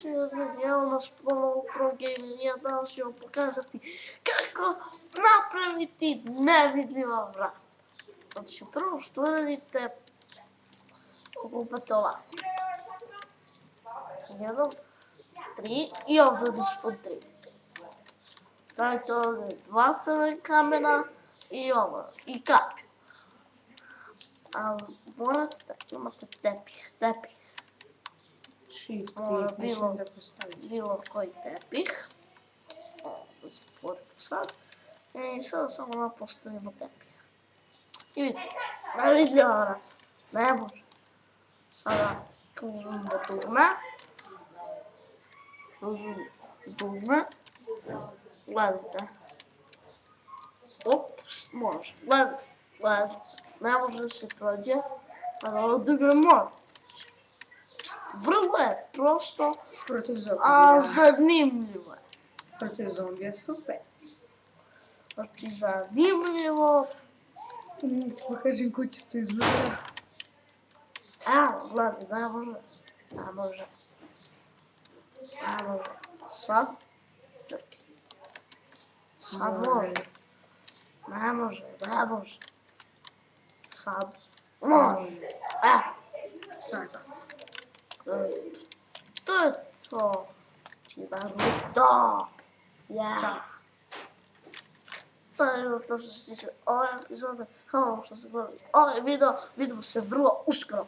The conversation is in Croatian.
genijalnost Pro Gaming. Ja danas ću vam pokazati kako napraviti nevidljiva vrata. Znači, prvo što radite, okupate ovako. 1, 3 i ovdje ispod 3. Stavite ovdje 2 crvena kamena i ovo, i kapiju. Ali morate da imate tepih. Bilo koji tepih. Da se otvori sad. I sada samo napostavimo tepih. I vidite, nevidljiva vrata. Ne može. Sada uzmemo dugme. Gledajte. Ops, može. Gledajte. Ne može da se prođe. Ali ovo dugme može. Vrlo je prosto, a zanimljivo je. Protiv zombija super. Znači, zanimljivo. Pokažem kućicu izgleda. Evo, gledaj, ne može. Sad, čekaj. Sad može. Ne može. Sad, može. To je to. Ti da ruta. Ja. To je bilo to što se tiče ove epizode. Hvala što ste gledali ovaj video. Vidimo se vrlo uskoro.